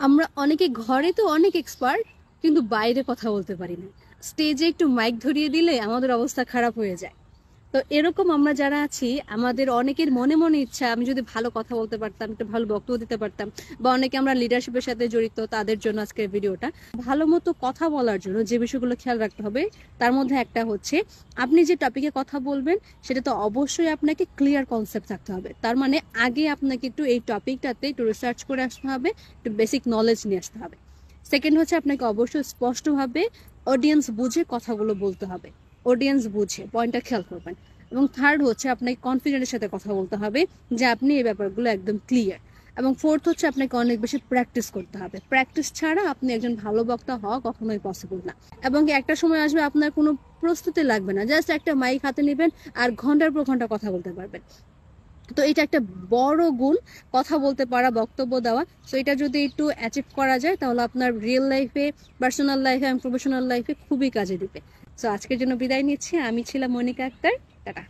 আমরা অনেকে ঘরে তো অনেক এক্সপার্ট, কিন্তু বাইরে কথা বলতে পারি না। স্টেজে একটু মাইক ধরিয়ে দিলে আমাদের অবস্থা খারাপ হয়ে যায়। তো এরকম আমরা যারা আছি, আমাদের অনেকের মনে মনে ইচ্ছা আমি যদি ভালো কথা বলতে পারতাম, একটু ভালো বক্তব্য দিতে পারতাম, বা অনেকে আমরা লিডারশিপের সাথে জড়িত, তাদের জন্য আজকের ভিডিওটা। ভালো মতো কথা বলার জন্য যে বিষয়গুলো খেয়াল রাখতে হবে তার মধ্যে একটা হচ্ছে, আপনি যে টপিকে কথা বলবেন সেটা তো অবশ্যই আপনাকে ক্লিয়ার কনসেপ্ট থাকতে হবে। তার মানে আগে আপনাকে একটু এই টপিকটাতে একটু রিসার্চ করে আসতে হবে, একটু বেসিক নলেজ নিয়ে আসতে হবে। সেকেন্ড হচ্ছে, আপনাকে অবশ্যই স্পষ্টভাবে অডিয়েন্স বুঝে কথাগুলো বলতে হবে। অডিয়েন্স বুঝে পয়েন্টটা খেয়াল করবেন। এবং থার্ড হচ্ছে, আপনাকে কনফিডেন্টের সাথে কথা বলতে হবে যে আপনি এই ব্যাপারগুলো একদম ক্লিয়ার। এবং ফোর্থ হচ্ছে, আপনাকে অনেক বেশি প্র্যাকটিস করতে হবে। প্র্যাকটিস ছাড়া আপনি একজন ভালো বক্তা হওয়া কখনোই পসিবল না। এবং একটা সময় আসবে আপনার কোনো প্রস্তুতি লাগবে না, জাস্ট একটা মাইক হাতে নেবেন আর ঘন্টার পর ঘন্টা কথা বলতে পারবেন। তো এটা একটা বড় গুণ, কথা বলতে পারা, বক্তব্য দেওয়া। সো এটা যদি একটু অ্যাচিভ করা যায় তাহলে আপনার রিয়েল লাইফে, পার্সোনাল লাইফে এবং প্রফেশনাল লাইফে খুবই কাজে দিবে। সো আজকের জন্য বিদায় নিচ্ছি। আমি ছিলাম মনিকা আক্তার। টাটা।